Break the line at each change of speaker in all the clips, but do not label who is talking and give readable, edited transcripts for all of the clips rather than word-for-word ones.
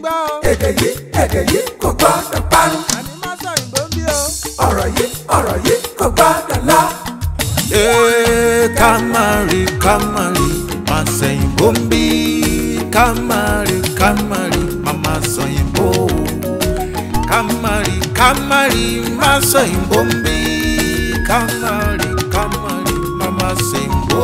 gbọ́ o.
èdè yìí kò gbọ́dọ̀ parun.
àní má sọ ìbò ń bí o.
ọ̀rọ̀ yìí kò gbọ́dọ̀ lọ.
Kamari, má sẹ́yìnbó ń bí. Kamari, mama sẹ́yìnbó. Kamari, má sẹ́yìnbó ń bí. Kamari, mama sẹ́yìnbó.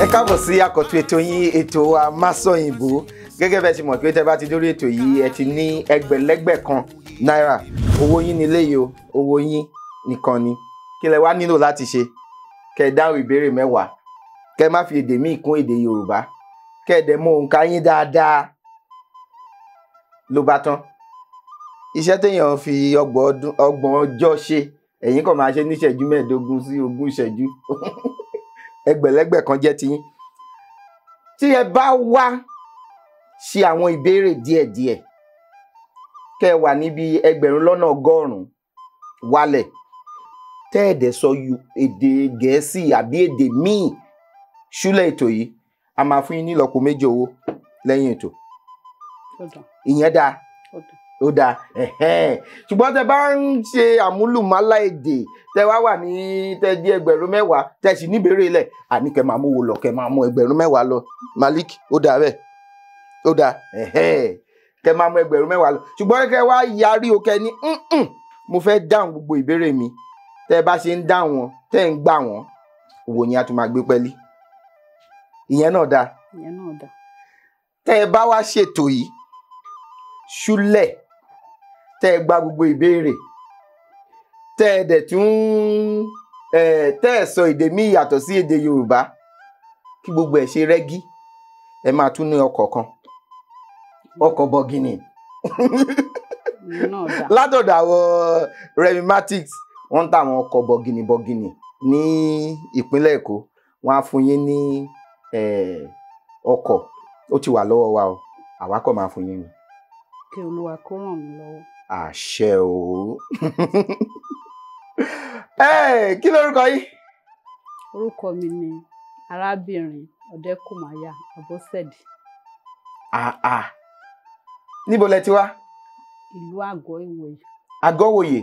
Ẹ káàbọ̀ sí àkọ́tún ètò yín, ètò wa Má Sọ̀yìnbó. Gẹ́gẹ́ bẹ́ẹ̀ ti mọ̀ pé tẹ́ bá ti dórí ètò yìí ẹ ti ní ẹgbẹ̀lẹ́gbẹ̀ kan náírà. Owó yín nílé yìí o, owó yín nìkan ni. Kí lẹ wá nílò láti ṣe? Kẹ́ ẹ dáhùn ìbéèrè 10. Kẹ́ ẹ má fi èdè míì kún èdè Yorùbá. Kẹ́ ẹ dẹ̀ mọ òǹkà yín dáadáa. Ló bá tán. Iṣẹ́ téèyàn fi ọgbọ̀n ọjọ́ ṣe, ẹ̀yin kàn máa ṣe ní ìṣẹ́jú 15 sí 20 ìṣẹ́jú. Ẹgbẹ̀lẹ́gbẹ̀ kan jẹ́ tiyín. Tí ẹ bá wá ṣe àwọn ìbéèrè díẹ̀díẹ̀, kẹ́ ẹ wà níbi 1,100,000 wálẹ̀, tẹ́ ẹ dẹ̀ sọ èdè Gẹ̀ẹ́sì àbí èdè míì ṣúlẹ̀ ètò yìí, a máa fún yín ní ìlọ́po 2 owó lẹ́yìn ètò. Ìyẹn dáa. Ó dáa. Ṣùgbọ́n tẹ́ bá ń ṣe àmúlùmálà èdè, tẹ́ wá wà ní tẹ́ di 10,000 tẹ́ sì níbèrè ilẹ̀, àní kẹ́ máa mú wo lọ, kẹ́ máa mú 10,000 lọ. Malik, ó dáa bẹ́ẹ̀. Ó dáa. Kẹ́ máa mú 10,000 lọ. Ṣùgbọ́n kẹ́ wá yarí o, kẹ́ ní mo fẹ́ dáhùn gbogbo ìbéèrè mi. Tẹ́ bá ṣe ń dáhùn wọn, tẹ́ ń gbà wọ́n, owó yẹn á tún máa gbé pẹ́lí. Ìyẹn náà dáa. Tẹ́ ẹ bá wá ṣètò yìí ṣúlẹ̀, tẹ́ ẹ gba gbogbo ìbéèrè, tẹ́ ẹ dẹ̀ tún tẹ́ ẹ sọ èdè míì yàtọ̀ sí èdè Yorùbá, kí gbogbo ẹ̀ ṣe rẹ́gí, ẹ máa tún ní ọkọ̀ kan, ọkọ̀ bọ̀gìnì. Látọ̀dọ̀ àwọn Remimatics, wọ́n ń tà àwọn ọkọ̀ bọ̀gìnì ní ìpínlẹ̀ Èkó. Wọ́n á fún yín ní ọkọ̀, ó ti wà lọ́wọ́ wa o, àwa kọ̀ máa fún yín ni.
Kí Olúwa kó ràn mí lọ́wọ́.
Àṣẹ o. Kí lórúkọ yìí?
Orúkọ mi ni arábìnrin Ọ̀dẹ́kùnmáyà Abọ́sẹ̀dé.
Níbo lẹ ti wá?
Ìlú Àgọ́ Ìwòyè.
Àgọ́ Ìwòyè.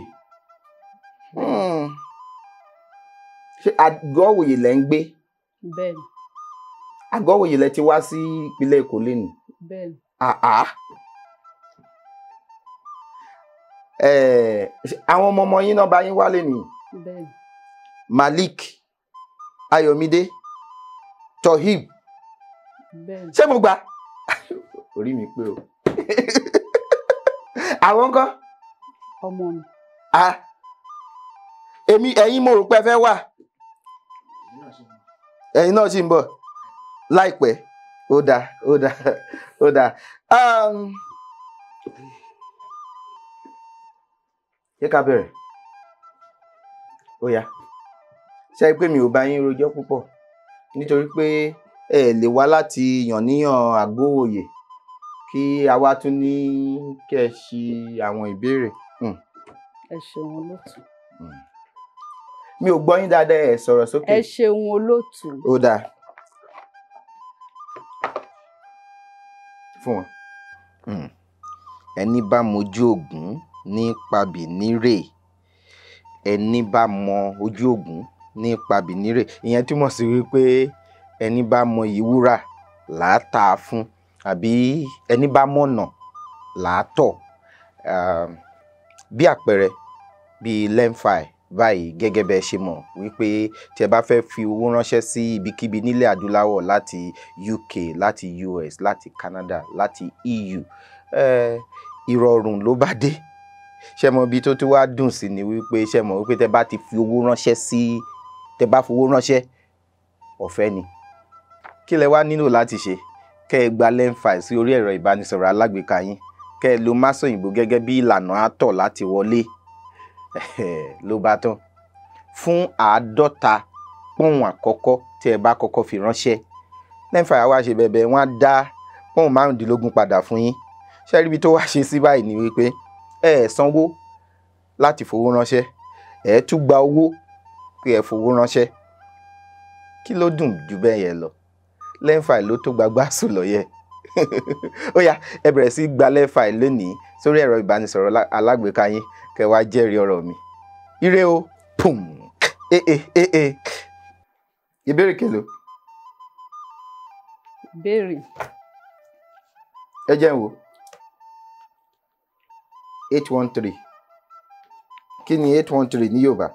Ṣé Àgọ́ Ìwòyè lẹ ń gbé?
Bẹ́ẹ̀ni.
Àgọ́ Ìwòyè lẹ ti wá sí ìpínlẹ̀ Èkó lénìí?
Bẹ́ẹ̀ni.
Àwọn ọmọ yín náà bá yín wálé nìyí?
Bẹ́ẹ̀ni.
Malik, Ayọ̀mídé, Tohib.
Bẹ́ẹ̀ni.
Ṣé mo gbà? Orí mi pé o. Àwọn ńkọ́?
Ọmọ mi.
Ẹ̀yin mo rò pé ẹ fẹ́ wà. Ẹ̀yin náà sì ń bọ̀ láìpẹ́. Ó dáa. Ṣé ká bẹ̀rẹ̀? Ó yá. Ṣé pé mi ò bá yín rojọ́ púpọ̀ nítorí pé ẹ lè wá láti yànníyàn Àgọ́ Ìwòyè kí a wá tún ní kẹ́ ẹ ṣe àwọn ìbéèrè.
Ẹ ṣeun olóòtú.
Mi ò gbọ́ yín dáadáa, ẹ sọ̀rọ̀ sókè.
Ẹ ṣeun olóòtú.
Ó dáa. Fún wọn. Ẹni bá mojú ògún ní pabì nírè. Ẹni bá mọ ojú ògún ní pabì nírè. Ìyẹn túmọ̀ sí wípé ẹni bá mọ ìwúrà làátà fún, àbí ẹni bá mọ̀nà làátọ̀. Bí àpẹẹrẹ, bí Lemfi báyìí, gẹ́gẹ́ bẹ́ẹ̀ ṣe mọ̀ wípé tí ẹ bá fẹ́ fi owó ránṣẹ́ sí ibikíbi nílẹ̀ adúláwọ̀, láti UK, láti US, láti Canada, láti EU, ìrọ̀rùn ló bá dé. Ṣé mọ̀ bí tó tún wá dùn sí ni wípé ṣé mọ̀ wípé tẹ́ bá ti fi owó ránṣẹ́ tẹ́ bá fowó ránṣẹ́, ọ̀fẹ́ ni. Kí lẹ wá nílò láti ṣe? Kẹ́ ẹ gba Lemfi sí orí ẹ̀rọ ìbánisọ̀rọ̀ alágbèéká yín. Kẹ́ ẹ lo Má Sọ̀yìnbó gẹ́gẹ́ bí ìlànà àtọ̀ láti wọlé. Ló bá tán. Fún 50 pọ́ùn àkọ́kọ́ tí ẹ bá kọ́kọ́ fi ránṣẹ́, Lemfi á wá ṣe bẹ̀bẹ̀, wọ́n á dá pọ́ùn 15 padà fún yín. Ṣé rí ibi tó wá ṣe sí báyìí ni wípé ẹ sanwó láti fowó ránṣẹ́, ẹ tún gba owó pé ẹ fowó ránṣẹ́. Kí ló dùn jù bẹ́ẹ̀ yẹn lọ? Lemfi ló tó gbagbá sùn lọ́yẹ̀. ó yá ẹ bẹ̀rẹ̀ sí gbalẹ̀ fàì lónìí sórí ẹ̀rọ ìbánisọ̀rọ̀ alágbèéká yín kẹ́ wá jẹ́rìí ọ̀rọ̀ mi ire o pum ìbéèrè kèlò.
ìbéèrè
ẹ jẹ́ n wò 813 kí ni 813 ní Yorùbá.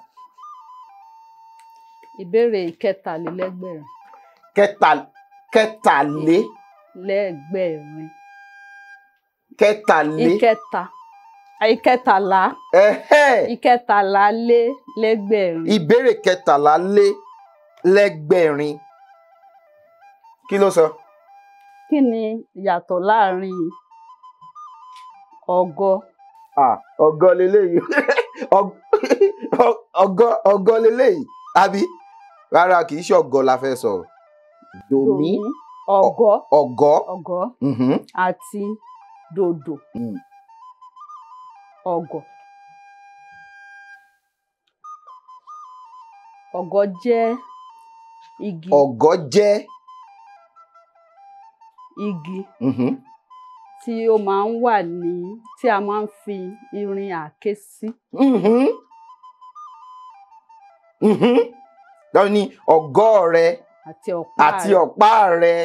ìbéèrè ìkẹtàlélẹ́gbẹ̀rin.
kẹtàlé.
lẹ́gbẹ̀rin.
kẹtàlé.
ìkẹtàlá. ìkẹtàlá lé lẹ́gbẹ̀rin.
ìbéèrè kẹtàlá lé lẹ́gbẹ̀rin kí ló sọ.
kí ni ìyàtọ̀ láàrin ọgọ́.
ọgọ́ leléyìí ọgọ́ leléyìí àbí rárá kì í ṣe ọgọ́ la fẹ́ sọ. domi ọgọ́
àti dòdò. ọgọ́. ọgọ́ jẹ́ igi.
ọgọ́ jẹ́
igi tí ó máa ń wà ní tí a máa ń fi irin àáké sí.
lọ́wọ́ ní ọgọ́ rẹ
àti
ọ̀pá rẹ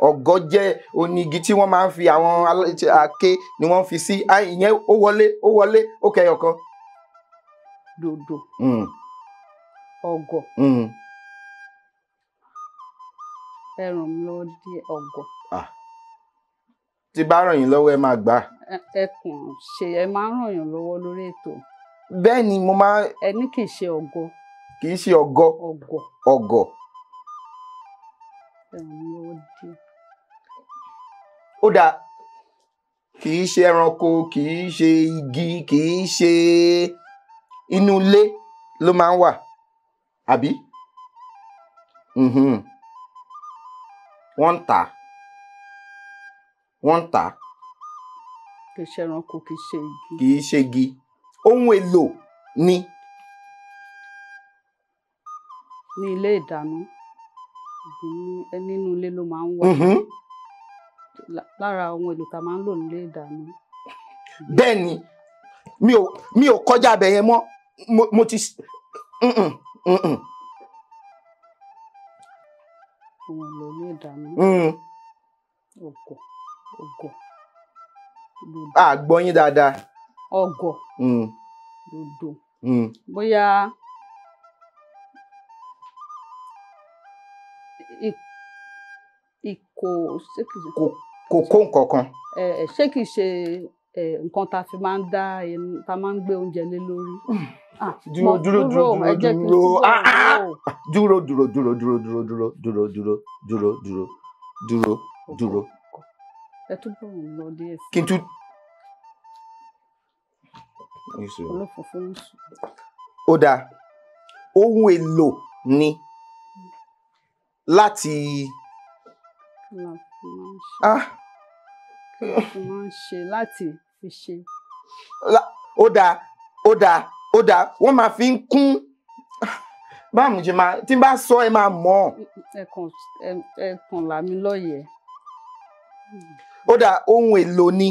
ọgọ́ jẹ́ onígi tí wọ́n máa ń fi àwọn àáké ni wọ́n fi sí ìyẹn ó wọlé ó kẹyọ kan.
dòdò ọgọ́ ẹ ràn mí lọ́wọ́ díẹ̀ ọgọ́.
tí bá ràn yín lọ́wọ́ ẹ máa gbà.
ẹ máa ń ràn yín lọ́wọ́ lórí ètò.
bẹ́ẹ̀ ni mo máa.
ẹ ní kì í ṣe ọgọ́.
kì í ṣe ọgọ́. ọgọ́.
ẹ ràn mí lọ́wọ́ díẹ̀.
ó dáa kì í ṣe ẹranko kì í ṣe igi kì í ṣe inú ilé ló máa ń wà àbí. wọ́n ń tà.
kì í ṣe ẹranko kì í ṣe igi.
kì í ṣe igi ohun èlò ni.
ní ilé ìdáná nínú ilé ló máa ń wà. lára ohun èlò tá a máa ń lò nílé ìdáná.
bẹ́ẹ̀ ni mi ò kọjá abẹ yẹn mọ́ mo ti.
ohun èlò ilé ìdáná. ọgọ́.
gbọ́ yín dáadáa.
ọgọ́. dòdò. bóyá
kò kó nǹkan kan.
ṣé kìí ṣe nǹkan tá a fi máa ń dá tá a máa ń gbé oúnjẹ lé lórí.
dúró.
ẹ túbọ̀ ń lọ díẹ̀ sí.
kí n tún.
olófòfó ń sùn.
ó dáa ohun èlò ni láti.
láti fi ṣe.
ó dáa wọ́n máa fi ń kún báwo ṣe máa tí n bá sọ ẹ máa mọ̀.
ẹ kàn là mí lóye.
ó dáa ohun èlò ni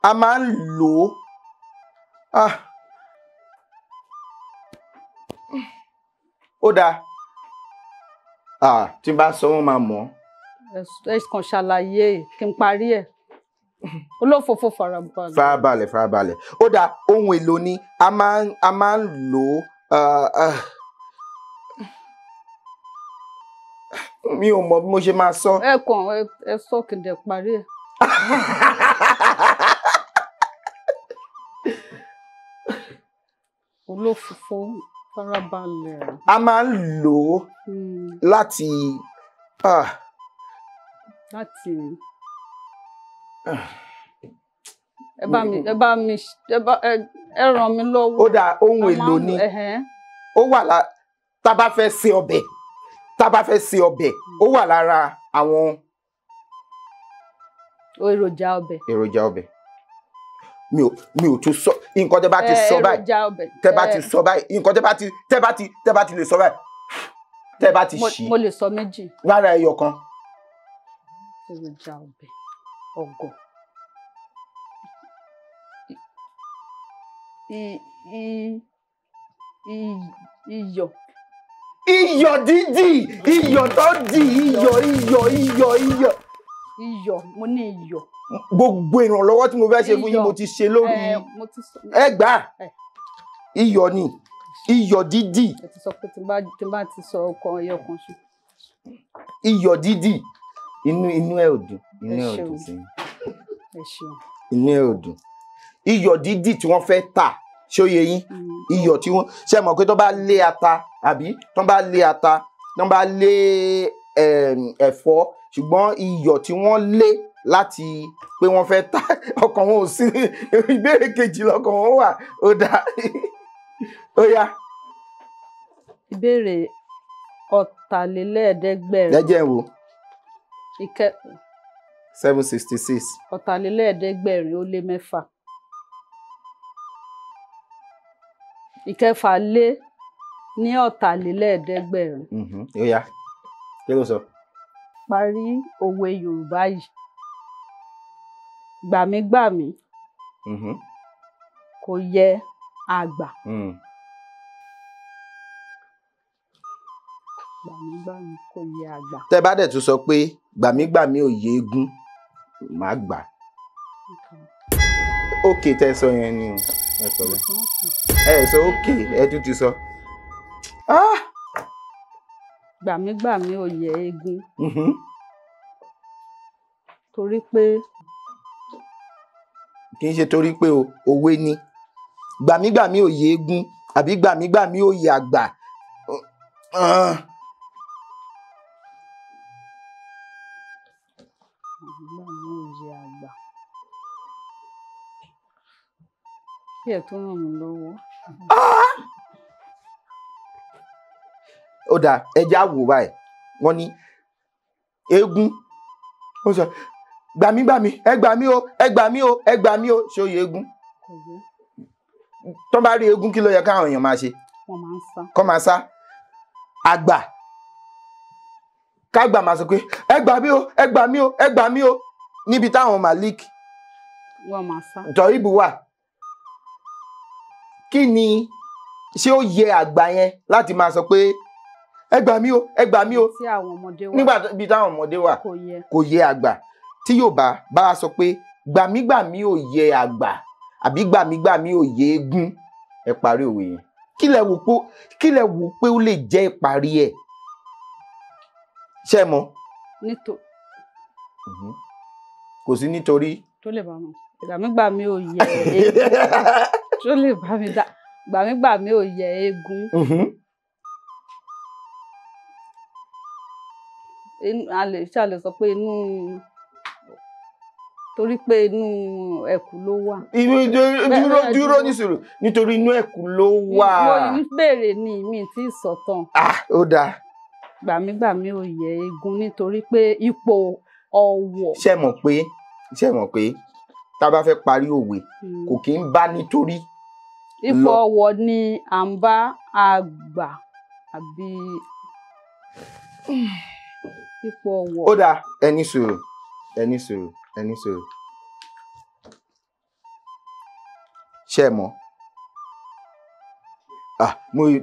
a máa ń lò ó. ó dáa tí n bá sọ wọn máa mọ̀.
ẹ kàn ṣàlàyé kí n parí ẹ̀. olófòfó
farabalẹ̀. ó dáa ohun èlò ni a máa ń lò ó. mi ò mọ̀ bí mo ṣe máa sọ.
ẹ sọ kìndẹ̀ parí ẹ̀. olófòfó farabalẹ̀.
a máa ń lò ó láti.
ẹ ràn mí lọ́wọ́.
ó dáa ohun èlò ni ó wà tá a bá fẹ́ ṣe ọbẹ̀ ó wà lára àwọn.
èròjà ọbẹ̀.
mi ò tún sọ nǹkan tẹ́ bá ti sọ báyìí tẹ́ bá ti sọ báyìí nǹkan tẹ́ bá ti lè sọ báyìí tẹ́ bá ti ṣí.
mo lè sọ méjì.
rárá ẹyọ kan.
èròjà ọbẹ̀ ọ̀gọ̀ iyọ̀
iyọ̀ dídì, iyọ̀ tó dì, iyọ̀.
Mo ní iyọ̀.
Gbogbo ìrànlọ́wọ́ tí mo fẹ́ ṣe fún yín mo ti ṣe lórí ẹgbàá. Iyọ̀ ni, iyọ̀ dídì.
Ẹ ti sọ pé tí bá ti sọ ọkàn ẹyọ kan ṣe.
Iyọ̀ dídì, inú ẹ̀ ò dùn, inú ẹ̀ ò dùn sí.
Ẹ ṣeun.
Inú ẹ̀ ò dùn. Iyọ̀ dídì tí wọ́n fẹ́ tà ṣóye yín. Iyọ̀ tí wọ́n ṣe mọ̀ pé tó bá lé ata àbí tó bá lé ẹ̀fọ́, ṣùgbọ́n iyọ̀ tí wọ́n lé láti pé wọ́n fẹ́ tà ọkàn wọn ò sí. Ìbéèrè kejì lọ́kàn wọn wà. Ó dáa. Ó yá.
Ìbéèrè 4,500.
Lẹ́jẹ̀ wo. 766.
4,500 ìkẹfà lé ní 4,500.
Ó yá. Kí ló sọ?
Parí òwe Yorùbá yìí. Gbàmígbàmí kò yẹ àgbà. Gbàmígbàmí kò yẹ àgbà.
Tẹ́ bá dẹ̀ tún sọ pé gbàmígbàmí ò yé eégún, màá gbà. Ókè tẹ́ sọ yẹn ni ẹ sọ bẹ́ẹ̀. Ẹ sọ ókè ẹ tún ti sọ.
Gbàmígbàmí ò yẹ eégún. Torí pé.
Kì í ṣe torí pé òwe ni. Gbàmígbàmí ò yé eégún àbí gbàmígbàmí ò yé àgbà.
Gbàmígbàmí ò yé àgbà. Kí ẹ tó ràn mí lọ́wọ́.
Ó dáa, ẹja wò báyìí. Wọ́n ní eégún. Ó sọ gbàmígbàmí, ẹ gbà mí o, ẹ gbà mí o, ẹ gbà mí o. Ṣé ó yé eégún? Tó bá rí eégún kí ló yẹ káwọn èèyàn máa ṣe?
Wọ́n máa ń sá.
Kọ́ máa sá. Àgbà. Kágbà máa sọ pé ẹ gbà mí o, ẹ gbà mí o, ẹ gbà mí o. Níbi táwọn Malik.
Wọ́n máa sá.
Tọ́ríbù wà. Kí ni ṣé ó yẹ àgbà yẹn láti máa sọ pé ẹ gbà mí o, ẹ gbà mí o.
Tí àwọn ọmọdé wà.
Nígbà bí táwọn ọmọdé wà. Kò yẹ àgbà. Tí Yorùbá bá sọ pé gbàmígbàmí ò yẹ àgbà àbí gbàmígbàmí ò yẹ eégún, ẹ parí òwe yẹn. Kí lẹ wò pé ó lè jẹ́ ìparí ẹ̀? Ṣé mọ̀? Kò sí nítorí.
Tó lè bá mi. Gbàmígbàmí ò yẹ eégún. Tó lè bá mi dá. Gbàmígbàmí ò yẹ eégún. A lè sọ pé inú. Torí pé inú ẹ̀kú ló wà.
Dúró ní sùúrù nítorí inú ẹ̀kú ló wà.
Mo ń béèrè ní mi tí ì sọ̀tàn.
Ó dáa.
Gbàmígbàmí ò yẹ eégún nítorí pé ipò ọ̀wọ̀.
Ṣé mọ̀ pé tá a bá fẹ́ parí òwe kò kí ń bá nítorí.
Ipò ọ̀wọ̀ ni à ń bá àgbà àbí ipò ọ̀wọ̀.
Ó dáa, ẹni sùúrù. Ṣé mọ̀?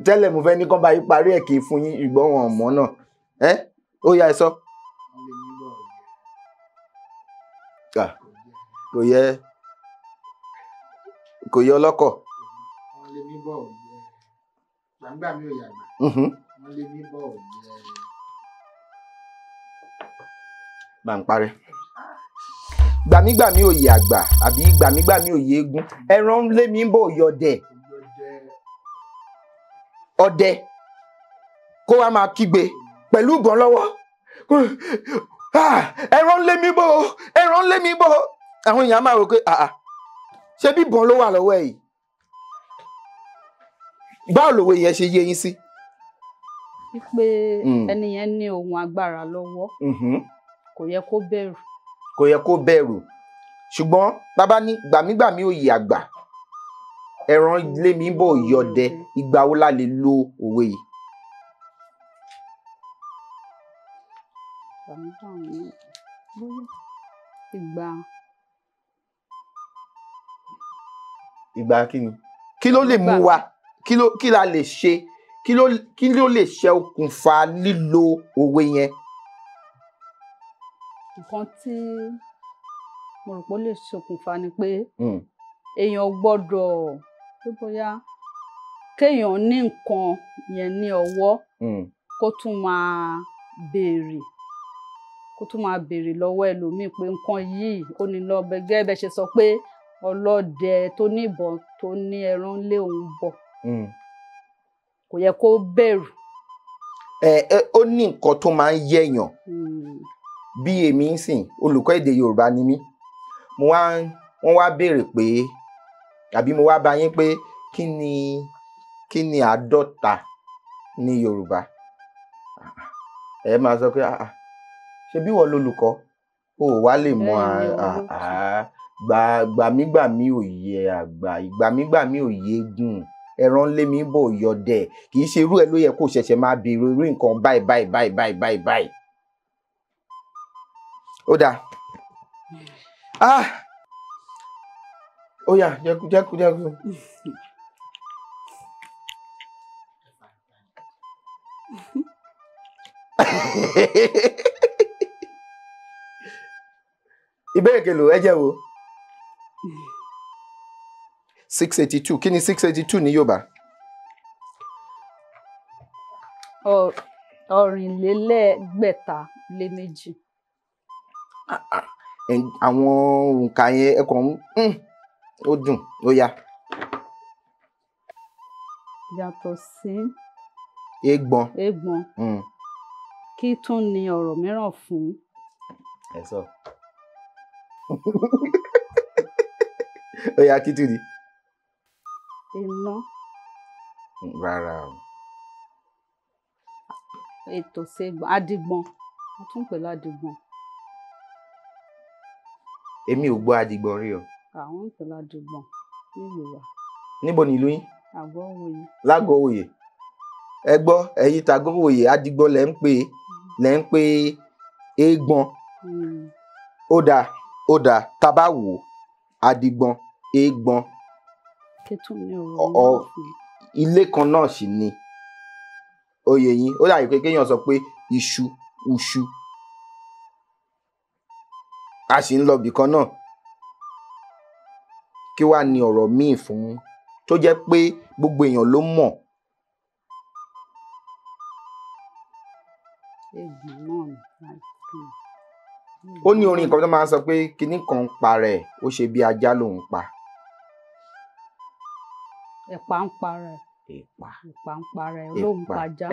Tẹ́lẹ̀ mo fẹ́ ní kán bá yí parí ẹ̀ kì í fún yín ṣùgbọ́n wọn ò mọ̀ náà. Ó yá ẹ sọ. Kò yẹ ọlọ́kọ̀.
Wọ́n lé ní bọ̀ ò yẹ. Gbàmígbàmí ò yàgbà. Wọ́n lé ní bọ̀ ò yẹ.
Bá ń parẹ́. Gbàmígbàmí ò yẹ àgbà àbí gbàmígbàmí ò yẹ eégún. Ẹran lé mi ń bọ̀ yọdẹ. Ọdẹ kó wá máa kígbe pẹ̀lú ìbọn lọ́wọ́. Ẹran lé mi bọ̀, ẹran lé mi bọ̀. Àwọn èèyàn máa rò pé ṣé bí ìbọn ló wà lọ́wọ́ ẹ̀ yìí? Báwo lòwe yẹn ṣe yé yín sí?
Wípé ẹni yẹn ní ohun agbára lọ́wọ́. Kò yẹ kó bẹ̀rù.
Kò yẹ kó bẹ̀rù. Ṣùgbọ́n bàbá ní gbàmígbàmí ò yẹ àgbà. Ẹran lé mi bọ̀ yọdẹ. Ìgbà wo la lè lo òwe yìí? ìgbà kí ni kí ló lè mú wa kí la lè ṣe kí ló lè ṣe okùnfà lílo òwe yẹn.
nǹkan tí mo rò pé ó lè ṣokùnfà ni pé èèyàn gbọ́dọ̀ pé bóyá kéèyàn ní nǹkan yẹn ní ọwọ́ kó tún máa béèrè lọ́wọ́ ẹlòmíì pé nǹkan yìí ó ní lọ gẹ́gẹ́ bẹ́ẹ̀ ṣe sọ pé ọlọ́dẹ tó ní ìbọn tó ní ẹran lé òun bọ̀ kò yẹ kó bẹ̀rù.
ó ní nǹkan tó máa ń yẹ̀yàn bí èmi ń sìn olùkọ́ èdè Yorùbá ni mí wọ́n wá béèrè pé àbí mo wá bá yín pé kí ni 50 ní Yorùbá ẹ máa sọ pé ṣe bí wọ́n lolùkọ́ o wá lè mọ gbàmígbàmí òye àgbà ìgbàmígbàmí òye gùn ẹran lé mi bò yọdẹ kì í ṣe irú ẹ ló yẹ kó ṣẹ̀ṣẹ̀ máa béèrè irú nǹkan báyìí. ó dáa ó yá jẹ́kú. ìbéèrè kelo ẹ jẹ́ wo 682 kí ni 682 ní Yorùbá.
Ọ̀rìnlélẹ́gbẹ̀ta-lé-méjì.
àwọn òǹkà yẹn ẹ kàn ó dùn ó yá.
yàtọ̀ sí
eégbọn
kí tún ni ọ̀rọ̀ mìíràn fún.
ẹ sọ ó yá kí tún ni.
iná.
rárá o.
ètò ṣègbọn adigbọn a tún pè ládìgbọn.
èmi ò gbọ́ adigbọn rí o.
àwọn ń pè ládìgbọn nílùú wa.
níbo ni ìlú yín.
Àgọ́wòye.
Lágọ̀wòye ẹ gbọ́ ẹ̀yin tàgọ́wòye adigbọn lẹ́ ń pè eégbọn. ó dáa tá bá wò adigbọn eégbọn ilé kan náà sì ni oyè yín ó dàbí pé kéèyàn sọ pé iṣu a sì ń lọ bì kan náà kí wàá ní ọ̀rọ̀ míì fún tó jẹ́ pé gbogbo èèyàn ló mọ̀. ó ní orin kan tó máa ń sọ pé kinní kan ń pa rẹ̀ ó ṣe bí ajá lòun pa.
ẹ̀pà ń pa rẹ̀. ẹ̀pà ń pa rẹ̀ lòun pajá.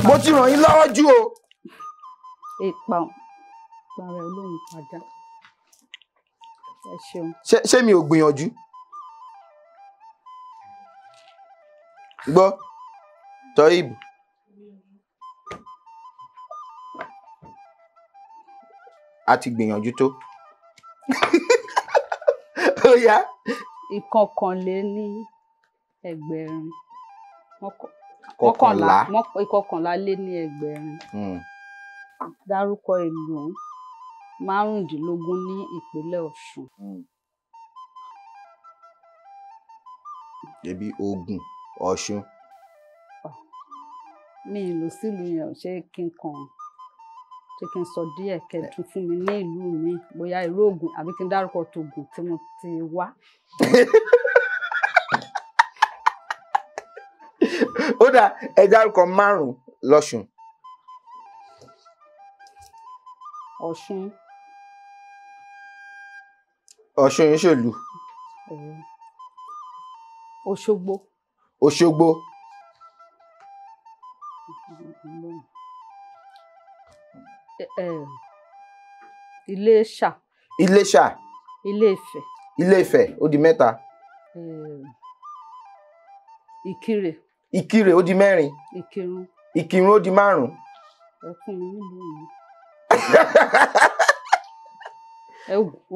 mo ti ràn yín lọ́wọ́ jù o.
ẹ̀pà ń pa rẹ̀ lòun pajá. ẹ ṣeun.
ṣé mi ò gbìyànjú. gbọ́ Toyib. a ti gbìyànjú tó. ó yá.
ìkọkànléníẹgbẹ̀rin. ìkọkànlá-lé-ní-ẹgbẹ̀rin. dárúkọ ìlú 15 ní ìpínlẹ̀ Ọ̀ṣun.
ẹbí Ògùn Ọ̀ṣun.
mi ìlú sílùú yẹn ṣé kí n sọ díẹ̀ kẹdùn fún mi ní ìlú mi bóyá ìlú Ògùn àbí kí n dárúkọ tògùn tí mo ti wá.
ó dà ẹ dárúkọ 5 lọ́ṣun. Ọ̀ṣun yìí ṣèlú. Òṣogbo.
Iléṣà.
Ilé-Ifẹ̀ ó di 3. Ìkirè ó di 4. Ìkìrun ó di 5.
ẹ fún mi nílùú mi.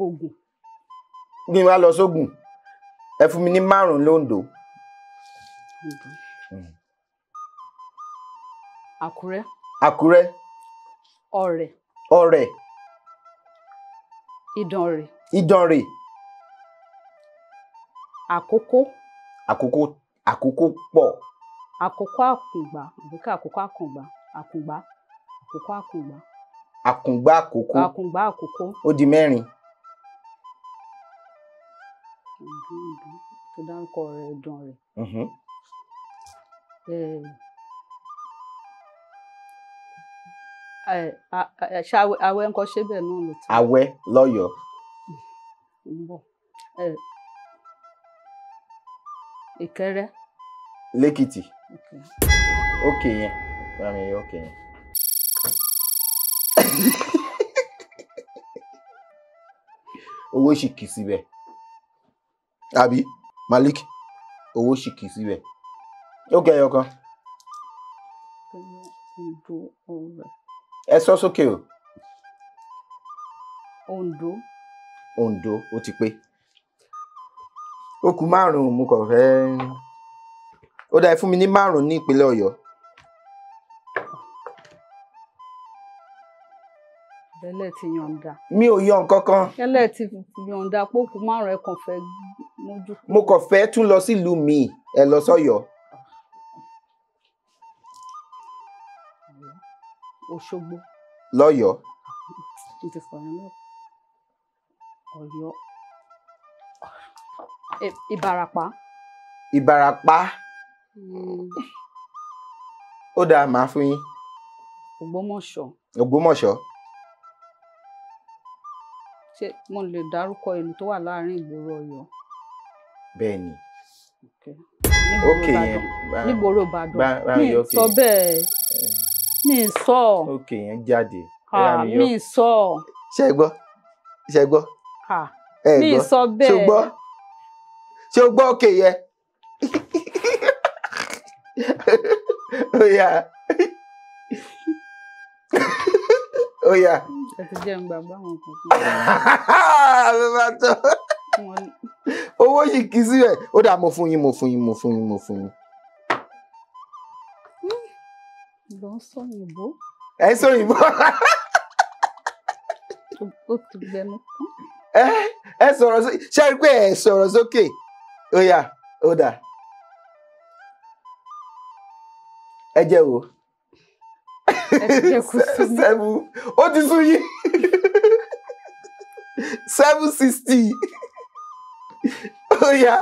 Ògùn.
bí wàá lọ sógùn ẹ fún mi ní 5 l'Óǹdó.
Àkúrẹ́. ọ̀rẹ́.
ọ̀rẹ́.
ìdànrè.
ìdànrè.
àkókò.
àkókò. àkókò pọ̀.
àkókò àkùngbà àbíkẹ́ àkókò àkùngbà àkùngbà àkókò àkùngbà.
àkùngbà àkókò.
àkùngbà àkókò.
ó di 4.
tó dárúkọ ọ̀rẹ́ ìdànrè. ṣe àwẹ̀ nǹkan ṣe bẹ́ẹ̀ náà ló ti.
àwẹ̀ lọ́yọ̀ọ́.
ń bọ̀. ìkẹrẹ.
lẹ́kìtì. ókè yẹn bámi yẹ ókè yẹn. owó sì kì í síbẹ̀ àbí Malik owó sì kì í síbẹ̀ ókè ẹyọ kan. ẹ sọ sókè o.
Oǹdó.
Oǹdó ó ti pé. ó kù 5 mo kàn fẹ́. ó dá ẹ fún mi ní 5 ní ìpínlẹ̀ Ọ̀yọ́.
Bẹ́lẹ̀ ti yọ̀ǹda.
mi ò yọ nǹkan kan.
Bẹ́lẹ̀ ti yọ̀ǹda pé ó kù 5 ẹ kàn fẹ́ mójú.
mo kàn fẹ́ tún lọ sílùú mi ẹ lọ sọ́yọ́.
Òṣogbo.
lọ́yọ́.
ti fọyín náà. Ọ̀yọ́. Ìbàràpá.
Ìbàràpá. ó dáa máa fún yín.
Ògbómọ̀ṣọ́.
Ògbómọ̀ṣọ́.
ṣé mo lè dárúkọ ìlú tó wà láàrin ìgboro Ọ̀yọ́?
bẹ́ẹ̀ ni.
ókè yẹn nígboro Ìbàdàn mi sọ bẹ́ẹ̀ mi sọ.
ókè yẹn jáde.
mi sọ.
ṣé gbọ́ ṣé gbọ́.
mi sọ bẹ́ẹ̀.
ṣé gbọ́ ṣé o gbọ́ òkè yẹn. ó yá ó yá.
ẹ ti jẹ́ ń gbàgbọ́ àwọn kan.
ló bá tọ́. owó yìí kì í síbẹ̀ ó dà mo fún yín.
lọ sọ òyìnbó.
ẹ sọ òyìnbó.
ó ti gbẹnu.
ẹ sọ̀rọ̀ sókè ṣé ẹ rí pé ẹ sọ̀rọ̀ sókè ó yá ó dà. ẹ jẹ́ wo.
ẹ ti jẹ́ kó sún mi.
7 ó ti sún yín. 760 ó yá.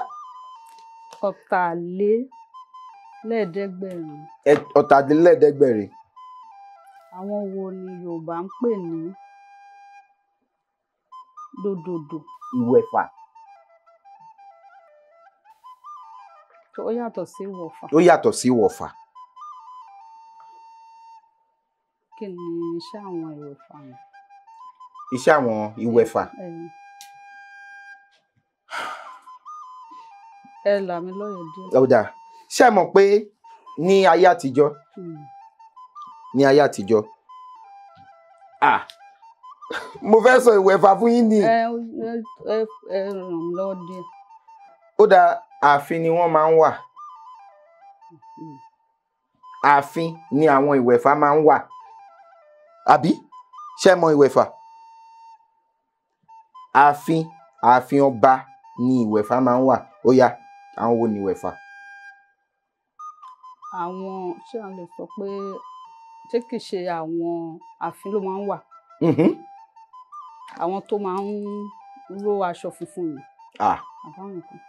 Ọ̀tàlélẹ́ẹ̀ẹ́dẹ́gbẹ̀rin.
Ọ̀tàlélẹ́ẹ̀ẹ́dẹ́gbẹ̀rin.
àwọn wo ni Yorùbá ń pè ní dòdòdò?
Ìwẹ̀fà.
ó yàtọ̀ sí ìwọ̀fà.
ó yàtọ̀ sí ìwọ̀fà.
kí ni iṣẹ́ àwọn ìwẹ̀fà yẹn?
iṣẹ́ àwọn ìwẹ̀fà.
ẹ là mí lóye díẹ̀.
ọ̀dà ṣé ẹ mọ̀ pé ní ayé àtijọ́ mo fẹ́ sọ ìwẹ̀fà fún yín ni.
ẹ ràn mí lọ́wọ́ díẹ̀.
ó dà ààfin ni wọ́n máa ń wà. ààfin ni àwọn ìwẹ̀fà máa ń wà. àbí ṣé ẹ mọ̀ ìwẹ̀fà? ààfin ọba ni ìwẹ̀fà máa ń wà. ó yá àwọn wo ni ìwẹ̀fà?
àwọn ṣé à ń lè sọ pé ṣé kìí ṣe àwọn ààfin ló máa ń wà? àwọn tó máa ń ró aṣọ funfun yìí. àbáwọn kan.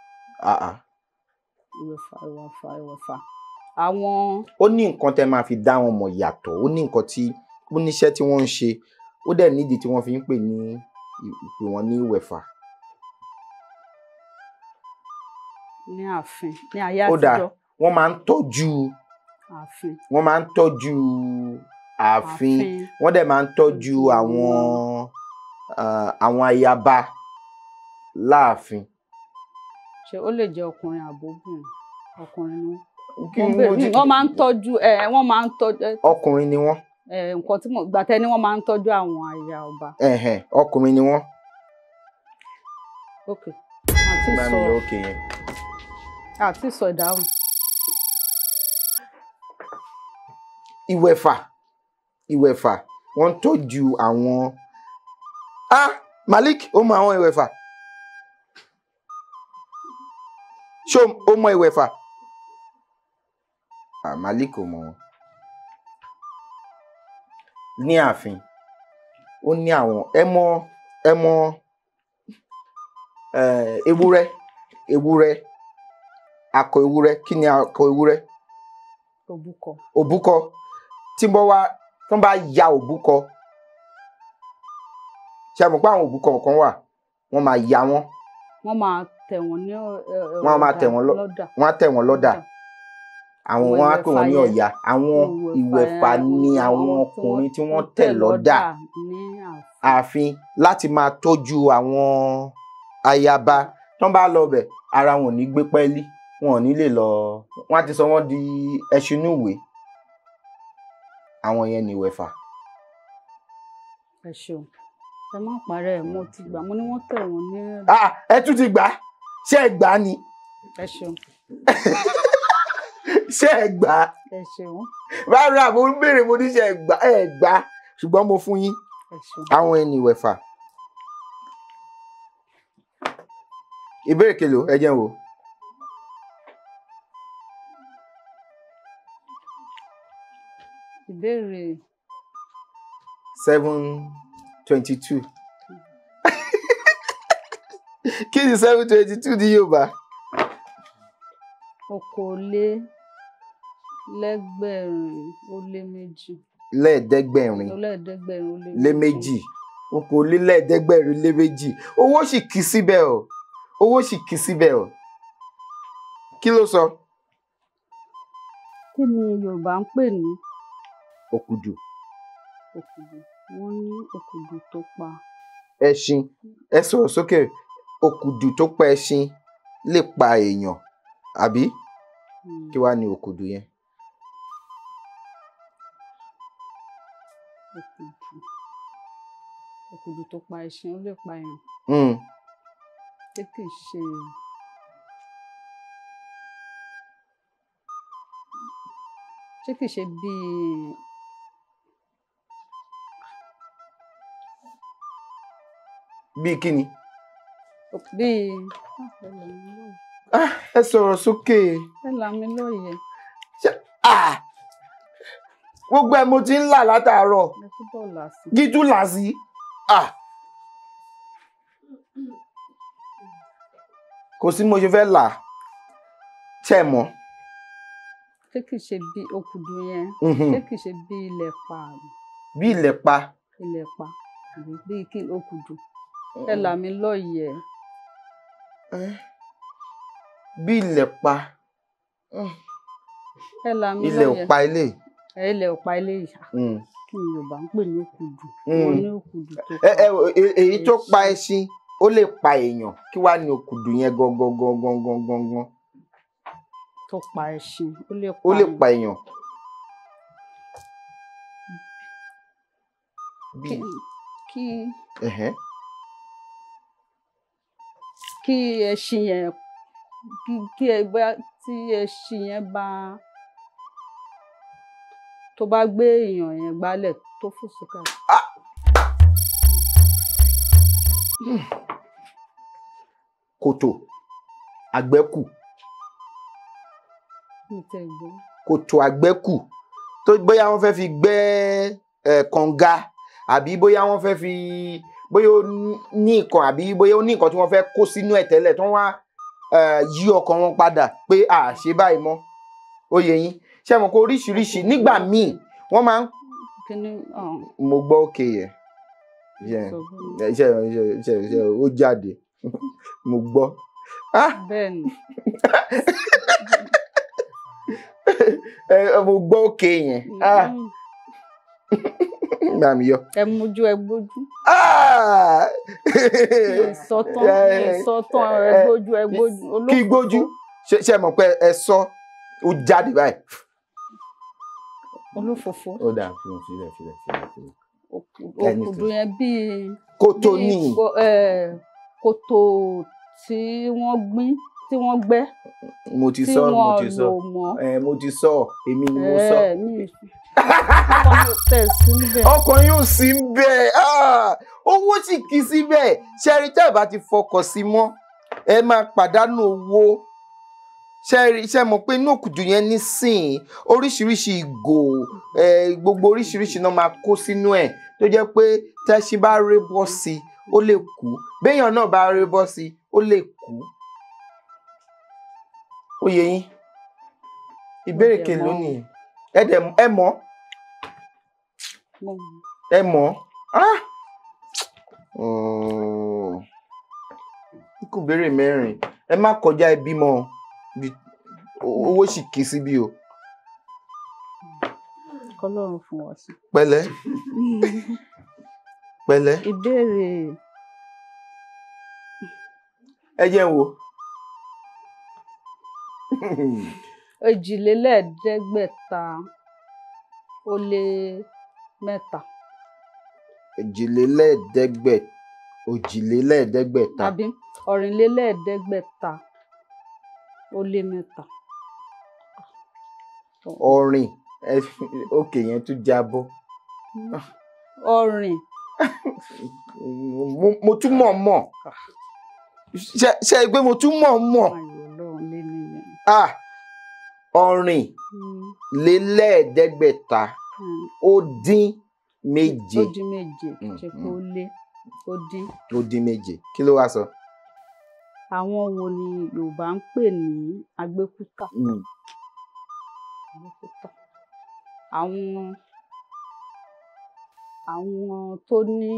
ìwẹ̀fà. àwọn.
ó ní nǹkan tẹ́ máa fi dá wọn mọ̀ yàtọ̀. ó ní nǹkan tí ó níṣẹ́ tí wọ́n ń ṣe. ó dẹ̀ nídìí tí wọ́n fi ń pè wọ́n ní ìwẹ̀fà.
ní ààfin ní ayé àtijọ́.
ó dà wọ́n máa ń tọ́jú
ààfin.
wọ́n máa ń tọ́jú ààfin. wọ́n dẹ̀ máa ń tọ́jú àwọn ayaba láàfin.
ṣé ó lè jẹ́ ọkùnrin àbóbìnrin? ọkùnrin ni wọ́n máa ń tọ́jú wọ́n máa ń tọ́jú.
ọkùnrin ni wọ́n.
nǹkan tí mo gbà tẹ́ ni wọ́n máa ń tọ́jú àwọn aya ọba.
ọkùnrin ni wọ́n.
ok àti sọ ìdáhùn.
ìwẹ̀fà wọ́n ń tọ́jú àwọn Malik ó mọ àwọn ìwẹ̀fà ṣé ó mọ ìwẹ̀fà Malik ò mọ wọn ní ààfin ó ní àwọn ẹ mọ ewúrẹ́ akọ ewúrẹ́ kí ni akọ ewúrẹ́ òbúkọ tí wọ́n bá ya òbúkọ ṣe mọ̀ pé àwọn òbúkọ kan wà wọ́n máa ya wọ́n máa tẹ̀ wọ́n ní wọ́n á tẹ̀ wọ́n lọ́dà àwọn wọ́n á pè wọ́n ní ọ̀yà àwọn ìwẹ̀fà ni àwọn ọkùnrin tí wọ́n tẹ̀ lọ́dà ààfin láti máa tọ́jú àwọn ayaba tó ń bá lọ bẹ̀ ara wọn ò ní gbé pẹ́ẹ́lí wọn ò ní lè lọ wọ́n á ti sọ wọ́n di ẹṣinúwé àwọn yẹn ni ìwẹ̀fà.
ẹ ṣeun ẹ má parẹ́ mo ti gbà mo ní wọ́n tẹ̀ wọ́n ní.
ẹ tún ti gbà ṣé ẹ gbà ni.
ẹ ṣeun.
ṣé ẹ gbà.
ẹ ṣeun.
rárá mo ń béèrè mo ní ṣé ẹ gbà ṣùgbọ́n mo fún yín àwọn ẹni ìwẹ̀fà. ìbéèrè kelo ẹ jẹ́ n wò.
ìbéèrè
722. kí ni 722 ní Yorùbá?
okòólélẹ́gbẹ̀rin-ó-lé-méjì.
lẹ́ẹ̀ẹ́dẹ́gbẹ̀rin-lé-méjì. okòólélẹ́ẹ̀ẹ́dẹ́gbẹ̀rin-lé-méjì. owó sì kì í síbẹ̀ o owó sì kì í síbẹ̀ o kí ló sọ?
kí ni Yorùbá ń pè ní?
òkùdù.
Wọ́n ní òkùdù tó pa
ẹṣin. ẹ sọ̀rọ̀ sókè. òkùdù tó pa ẹṣin lè pa èèyàn àbí? kí wàá ní òkùdù yẹn?
òkùdù tó pa ẹṣin ó lè pa èèyàn. ṣé kìí ṣe
bíi kí ni?
bíi
ẹ sọ̀rọ̀ sókè.
ẹ là mí lóye.
gbogbo ẹ mo ti ń là látàárọ̀. gíjú là sí. kò sí mo ṣe fẹ́ là tẹ̀ mọ́.
ṣé kìí ṣe bí òkùdù yẹn ṣé kìí ṣe bí ilẹ̀ pa?
bí ilẹ̀ pa.
ilẹ̀ pa bí kí òkùdù ẹ là mí lóye.
bí ilẹ̀ pa.
ẹ là mí lóye.
ilẹ̀ ò pa ilé.
ilẹ̀ ò pa ilé yìí. kí ni Yorùbá ń pè ní òkùdù? wọ́n ní òkùdù tó pa.
èyí tó pa ẹṣin ó lè pa èèyàn kí wàá ní òkùdù yẹn gangan.
tó pa ẹṣin ó lè
pa èèyàn.
kí ẹṣin yẹn kí ẹgbẹ́ tí ẹṣin yẹn bá tó bá gbé èèyàn yẹn gbálẹ̀ tó fò sókè.
kòtò àgbẹ́kù. kòtò àgbẹ́kù tó bóyá wọ́n fẹ́ fi gbẹ́ kànga àbí bóyá wọ́n fẹ́ fi bóyá ó ní nǹkan àbí bóyá ó ní nǹkan tí wọ́n fẹ́ kó sínú ẹ̀ tẹ́lẹ̀ tí wọ́n wá yí ọkàn wọn padà pé ṣe báyìí mọ́ ó yé yín ṣé mo kó oríṣiríṣi nígbà míì wọ́n máa ń. mo gbọ́ òkè yẹn ó jáde mo gbọ́.
bẹ́ẹ̀ni.
mo gbọ́ òkè yẹn. gbà mí yọ.
ẹ mójú ẹ gbójú. ìsọtán ẹ gbójú ẹ gbójú.
kí gbójú ṣe mọ̀ pé ẹ sọ ó jáde báyìí.
olófòfó.
ó dà filẹ̀.
òkùdù yẹn bíi.
kòtò ní.
kòtò tí wọ́n gbẹ́.
mo ti sọ èmi ni mo sọ. ọkàn yóò sí bẹ́ẹ̀ owó sì kì í síbẹ̀ ṣẹ́rí tẹ́ ẹ̀ bá ti fọkàn sí mọ́ ẹ máa pàdánù owó ṣẹ́rí iṣẹ́ mọ̀ pé inú òkùtù yẹn nísìn oríṣiríṣi ìgò gbogbo oríṣiríṣi náà máa kó sínú ẹ̀ tó jẹ́ pé tẹ́ṣin bá ré bọ́ sí ó lè kú béèyàn náà bá ré bọ́ sí ó lè kú. Ó yé yín ìbéèrè kèlò nìyí ẹ mọ̀ ẹ mọ̀ kò béèrè mẹ́rin ẹ má kọjá ẹbí mọ́ owó sì kì í síbí o.
Ọlọ́run fún wa sí.
Pẹ̀lẹ́ pẹ̀lẹ́.
Ìbéèrè.
Ẹ jẹ́ wò.
5,500 ó lé 3.
5,500.
Tàbí 4,500 ó lé 3.
Ọ̀rìn òkè yẹn tún jábọ́.
Ọ̀rìn.
Mo tún mọ̀ ṣe pé mo tún mọ̀. Ọ̀rìn lélẹ́ẹ̀ẹ́dẹ́gbẹ̀ta ó dín méje.
Ó dín méje ṣe pé ó lé
ó dín méje kí ló wá sọ.
Àwọn wo ni Yorùbá ń pè ní agbékúta? Àwọn tó ní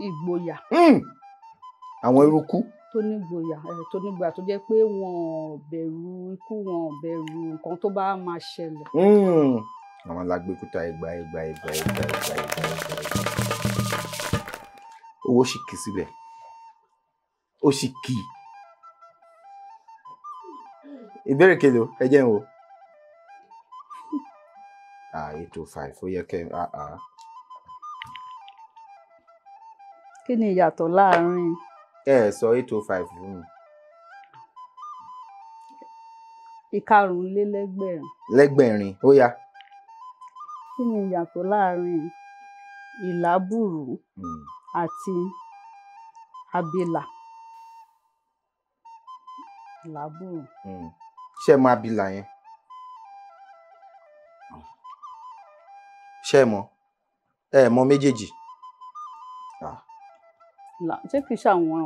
ìgboyà.
Àwọn eruku.
Tó ní ìgboyà tó jẹ́ pé wọn ò bẹ̀rù ikú, wọn ò bẹ̀rù nǹkan tó bá máa ṣẹlẹ̀.
Àwọn alágbékúta ẹgbà. Owó sì kì í síbẹ̀ ó sì kì í. Ìbéèrè kelo ẹ jẹ́ n wò. 805 ó yẹ kẹ́
Kí ni ìyàtọ̀ láàárín?
Ẹ sọ 805 fún mi.
5,500.
Lẹ́gbẹ̀rin ó yá.
Kí ni ìyàtọ̀ láàárín ìlábùrú àti abilà? Ìlábùrú.
Ṣé ẹ mọ̀ abilà yẹn? Ṣé ẹ mọ̀? Ẹ mọ̀ méjèèjì.
Ṣé kìí ṣe àwọn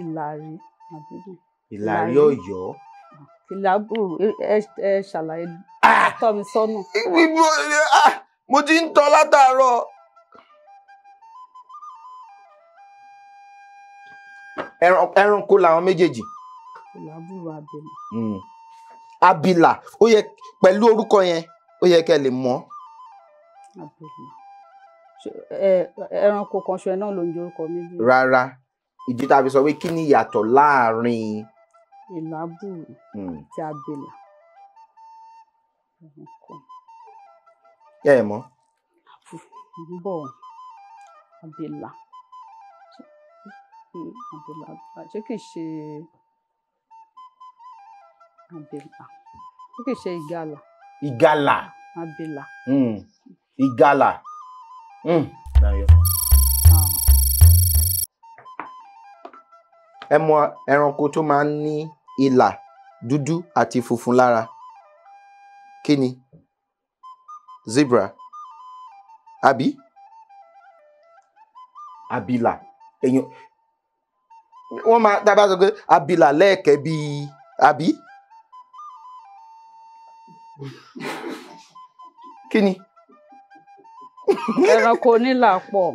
ìlàrí àbí?
Ìlàrí Ọ̀yọ́.
Ìlábùrú ẹ ṣàlàyé tọ́ mi sọ́nà.
Mo ti ń tọ́ látàárọ̀. Ẹranko làwọn méjèèjì.
Ìlábùrú abilà.
Abilà ó yẹ pẹ̀lú orúkọ yẹn ó yẹ kẹ́ lè mọ̀.
Abilà. Ẹranko kan ṣoṣo náà ló ń jẹ́ orúkọ méjì.
Rárá ìdí tá a fi sọ pé kí ni ìyàtọ̀ láàárín
ìlábùrú àti abilà.
Ẹ mọ̀.
Bọ̀ abilà. Ṣé kìí ṣe abilà? Ṣé kìí ṣe ìgalà?
Ìgalà.
Abilà.
Ìgalà. Ẹ mọ̀ ẹranko tó máa ń ní ìlà dúdú àti funfun lára. Kí ni? Zebra. Àbí? Abilà. Èèyàn wọ́n máa dábàá sọ pé abilà lẹ́ẹ̀kẹ́ bíi àbí? Kí ni?
Ẹranko onílà pọ̀.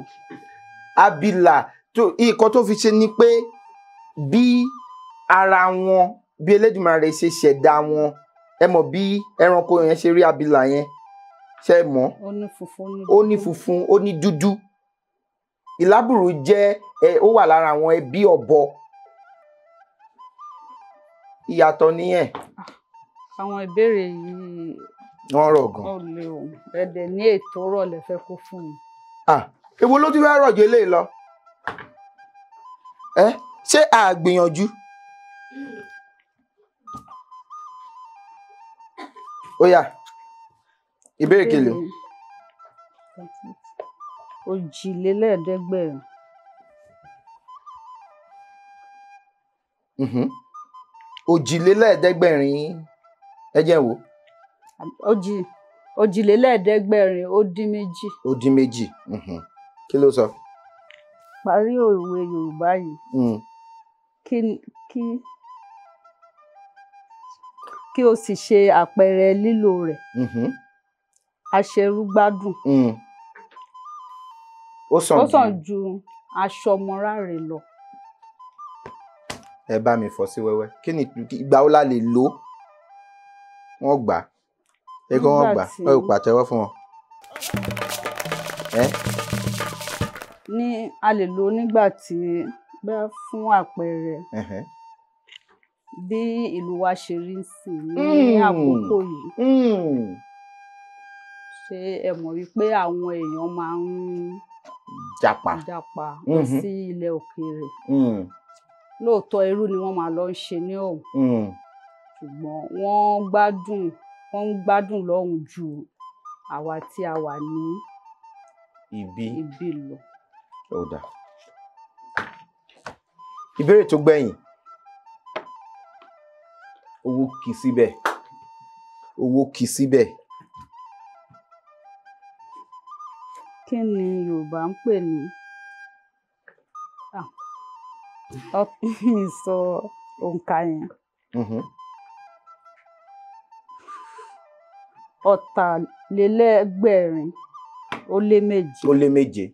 Abilà nǹkan tó fi ṣe ni pé bí ara wọn bí Elédùmarè ṣe ṣẹ̀dá wọn ẹ mọ̀ bí ẹranko yẹn ṣe rí abilà yẹn ṣe mọ̀. Ó ní funfun ó ní dúdú. Ìlábùrú jẹ́ ó wà lára àwọn ẹbí ọ̀bọ. Ìyàtọ̀ nìyẹn.
Àwọn ìbéèrè yìí
wọ́n rọ̀ gan.
ó lè o ẹ̀dẹ̀ ní ètò rọ̀lẹ́ fẹ́ kó fún mi.
Èwo ló tún fẹ́ rọ̀jò eléyìí lọ? Ṣé a gbìyànjú? Ó yá ìbéèrè kele.
Òjìlélẹ́ẹ̀ẹ́dẹ́gbẹ̀rin.
Òjìlélẹ́ẹ̀ẹ́dẹ́gbẹ̀rin ẹ jẹ́ wò.
Òjìlélẹ́ẹ̀ẹ́dẹ́gbẹ̀rin ó dín méjì.
Ó dín méjì. Kí ló sọ?
Parí òwe Yorùbá yìí. Kí o sì ṣe àpẹẹrẹ lílò rẹ̀. Aṣerúgbádùn.
Ó sàn
ju aṣọ mọ́ráre lọ.
Ẹ bá mi fọ́ sí wẹ́wẹ́. Kí ni ìgbà wo la lè lò? Wọ́n gbà. Ẹ kọ́ wọ́n gbà. Ẹ ò pàtẹ́wọ́ fún wọn.
A lè lò nígbà tí bẹ́ẹ̀ fún àpẹẹrẹ bí ìlú wa ṣe rí sí ní àkókò yìí. Ṣé ẹ mọ̀ wípé àwọn èèyàn máa ń jàpá lọ sí ilẹ̀ òkèèrè. Lóòótọ́ irú ni wọ́n máa lọ ń ṣe ní ọ̀hún. Ṣùgbọ́n wọ́n ń gbádùn lọ́hùn ju àwa tí a wà ní ibi lọ.
Ó dà. Ìbéèrè tó gbẹ̀yìn. Owó kì í síbẹ̀. Owó kì í síbẹ̀.
Kí ni Yorùbá ń pè ní? Mi sọ òǹkà yẹn. Ọ̀tàlélẹ́gbẹ̀rin ó lé méje.
Ó lé méje.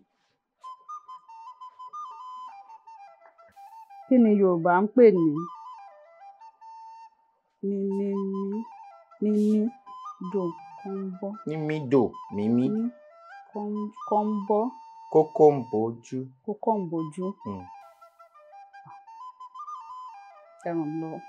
Kí ni Yorùbá ń pè ní mímídò kọ́ńbọ́?
Mímídò mímí.
Kọ́ńbọ́.
Kókóǹbójú.
Kókóǹbójú. Ẹ ràn mí lọ́wọ́.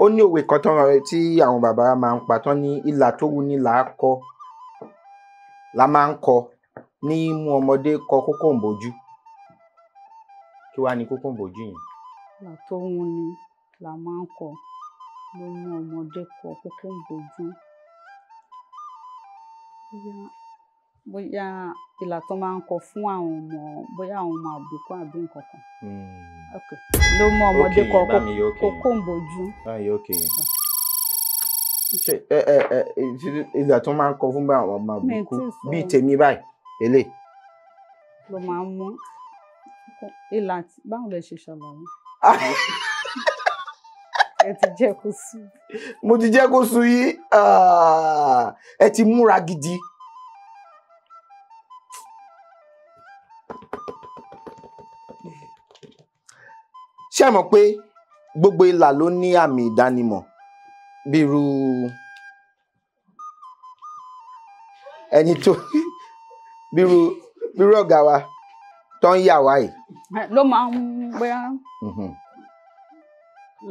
Ó ní òwe kan tí àwọn bàbá máa ń pa tán ní ìlà tó wù ní là á kọ la máa ń kọ ní mú ọmọdé kọ kókóǹbójú. Kí wá ní kókóǹbójú yẹn?
Ìlà tó wù ní là máa ń kọ ló mú ọmọdé kọ kókóǹbójú. Bóyá ìlà tó máa ń kọ fún àwọn ọmọ, bóyá àwọn ọmọ àbíkú àbí nǹkan kan. Ló mú ọmọdé kọ kókóǹbójú.
Báyìí ó kéye. Ìlà tó máa ń kọ fún àwọn ọmọ àbíkú bíi tèmi báyìí eléyìí.
Ló máa ń mú ìlà báwo lẹ ṣe ṣàlàyé? Ẹ ti jẹ́ kó sú.
Mo ti jẹ́ kó sú yìí. Ẹ ti múra gidi. Ṣé ẹ mọ̀ pé gbogbo ìlà ló ní àmì ìdánimọ̀ bírú ẹni tó bírú ọ̀gá wa tó ń yà wá yìí.
Ló máa ń bóyá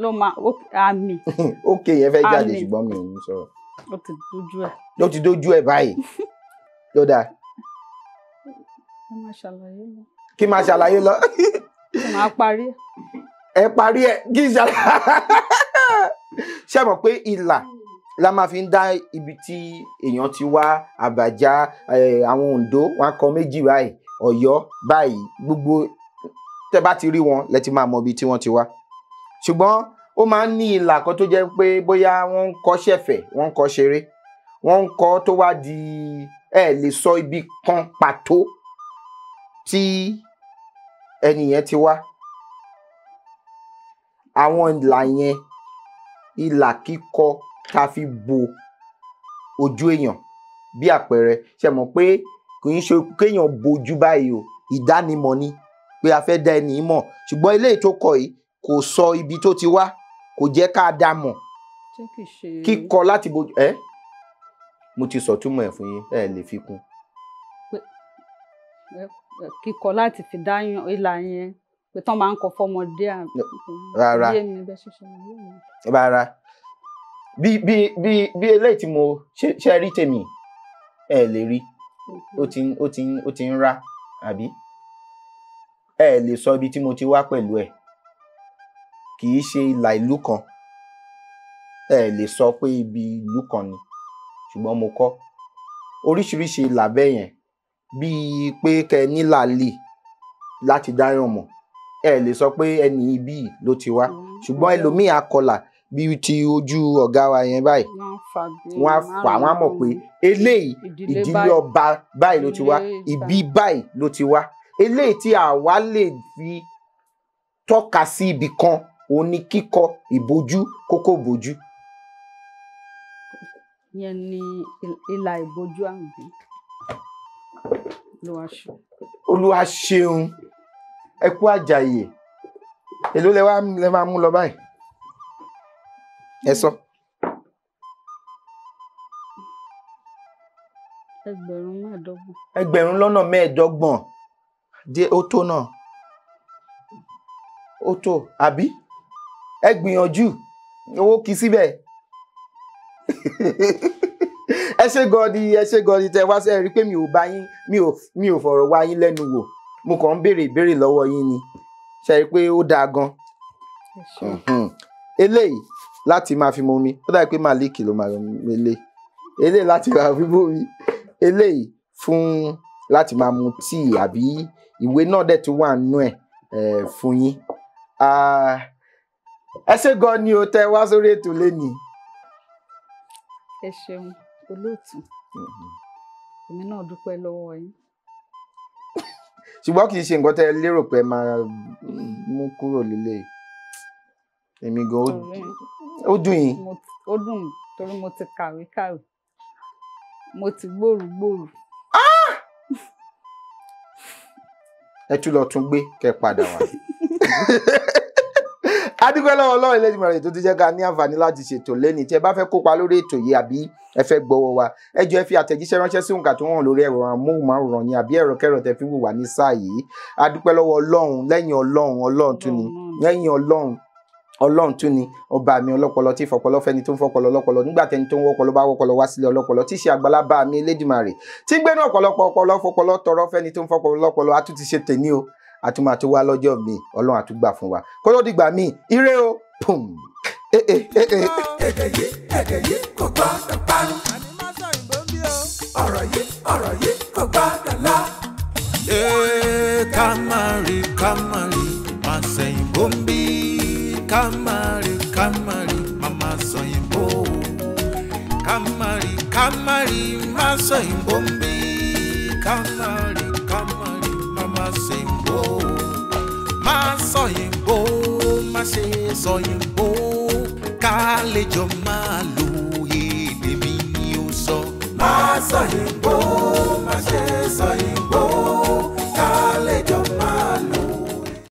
ló máa àmì.
Ókè yẹn fẹ́ jáde ṣùgbọ́n mi ò ní sọ̀rọ̀.
Ó ti dójú ẹ̀.
Ó ti dójú ẹ̀ báyìí. Ló dáa.
Ẹ máa ṣàlàyé lọ.
Kí máa ṣàlàyé lọ.
Kí máa parí.
Ẹ parí ẹ̀ kí n ṣàlàyé. Ṣé ẹ mọ̀ pé ìlà la máa fi ń dá ibi tí èèyàn ti wá, Àbàjá, àwọn Oǹdó wọn kọ méjì báyìí, Ọ̀yọ́ báyìí, gbogbo tẹ́ bá ti rí wọn lẹ ti máa mọ ibi tí wọ́n ti wá. Ṣùgbọ́n ó máa ń ní ìlà kan tó jẹ́ pé bóyá wọ́n ń kọ́ ṣẹ̀fẹ̀, wọ́n ń kọ́ ṣeré, wọ́n ń kọ́ tó wá di lè sọ ibi kan pàtó tí ẹnìyẹn ti wá. Àwọn ìlà yẹn, ìlà kíkọ tá fi bo ojú èèyàn bí àpẹẹrẹ. Ṣé mọ̀ pé kì í ṣe kéèyàn bojú báyìí o, ìdánimọ̀ ni pé a fẹ́ dá ẹni mọ̀. Ṣùgbọ́n eléyìí tó kọ yìí kò sọ ibi tó ti wá, kò jẹ́ ká dá mọ̀. Kíkọ láti bojú mo ti sọ túmọ̀ ẹ̀ fún yín, ẹ lè fi kún.
Kíkọ láti fi dáyàn ìlà yẹn pé tán máa ń kọ fọmọdé àbí.
Rárá. Rárá. Bí eléyìí tí mo ṣe rí tèmi ẹ lè rí. Ó ti ń rá àbí ẹ lè sọ ibi tí mo ti wá pẹ̀lú ẹ̀. kì í ṣe ìlà ìlú kan ẹ lè sọ pé ibi ìlú kan ni ṣùgbọ́n mo kọ́ oríṣiríṣi ìlà bẹ́ẹ̀ yẹn bíi pé kẹ́ nílà lì láti dáyàn mọ̀ ẹ lè sọ pé ẹni ibi ló ti wá ṣùgbọ́n ẹlòmíì akọlà bíi ti ojú ọ̀gá wa yẹn báyìí wọ́n á fà wọ́n á mọ̀ pé eléyìí ìdílé ọba báyìí ló ti wá ibi báyìí ló ti wá eléyìí tí àwa lè fi tọ́ka sí ibì kan òun ni kíkọ ìbojú kókó ìbojú.
yẹn ni ìlà ìbojú àǹbí.
Olúwa ṣeun ẹ kú àjàyè èló lẹ máa mú lọ báyìí ẹ sọ. Ẹgbẹ̀rún lọ́nà mẹ́ẹ̀ẹ́dọ́gbọ̀n dé ó tó náà ó tó àbí ẹ gbìyànjú owó kì í síbẹ̀ ẹ ṣé gan ni tẹ wá sí ẹ rí pé mi ò bá yín mi ò fọ̀rọ̀ wá yín lẹ́nu wò mo kàn ń béèrè ìbéèrè lọ́wọ́ yín ni ṣe rí pé ó dáa gan. Eléyìí láti máa fi mu omi ó dàbí pé Malik ló máa rọ eléyìí láti máa fi mu omi eléyìí fún láti máa mu tíì àbí ìwé náà dẹ̀ tó wà nínú ẹ̀ fún yín. Ẹ ṣé gan ni o tẹ wá sórí ètò lénìí.
Ẹ ṣeun olóòtú èmi náà dúpẹ́ lọ́wọ́ yín.
Ṣùgbọ́n kì í ṣe nǹkan tẹ lérò pé máa mú kúrò lílé èmi gan ó dùn yín.
Ó dùn torí mo ti kàwé mo ti gbòòrò.
Ẹ tún lọ tún gbé kẹ́ padà wá. Adúpẹ́ lọ́wọ́ Ọlọ́run Elédùmarè tó ti jẹ́ ká ní àǹfààní láti ṣètò lẹ́ni tí ẹ bá fẹ́ kópa lórí ètò yìí àbí ẹ fẹ́ gbọ́wọ́ wa ẹ jọ̀ọ́ ẹ fi àtẹ̀jíṣẹ́ ránṣẹ́ sí òǹkà tó hàn lórí ẹ̀rọ amóhùnmáwòrán yín àbí ẹ̀rọ kẹ́rọ̀ tẹ́ fi wò wá ní sáà yìí. Adúpẹ́ lọ́wọ́ Ọlọ́run lẹ́yìn Ọlọ́run tún ni lẹ́yìn Ọlọ́run tún ni ọba mi ọlọ́pọlọ tí fọpọlọ fẹ́ni tó ń fọpọlọ lọ́pọlọ nígbà tẹ́ni tó ń wọ́pọlọ bá wọ́pọlọ wá sílé ọlọ́pọlọ tí ṣe àgbàlábà mi Elédùmarè tí gbénú ọ̀pọ̀lọpọ̀ ọpọlọ fọpọlọ tọrọ fẹ́ni tó ń fọpọlọ lọ́pọlọ a tún ti ṣe tèmi o àtúmọ̀ àti wá lọ́jọ́ mi Ọlọ́run àtúgbà fún wa kó tó dìgbà míì ire o pum.
Èdè yìí kò gbọ́dọ̀ parun. Ọ̀rọ̀ yìí kò gbọ́dọ̀ lọ.
Kamari máa sẹ́yìn bóńbí kamari mama sẹ́yìn bó kamari máa sẹ́yìn bóńbí kamari mama sẹ́yìn bó máa sẹ́yìn bó má ṣe sẹ́yìn bó kálejò máa lo èdè mi ni ó sọ.
Máa sẹ́yìn bó.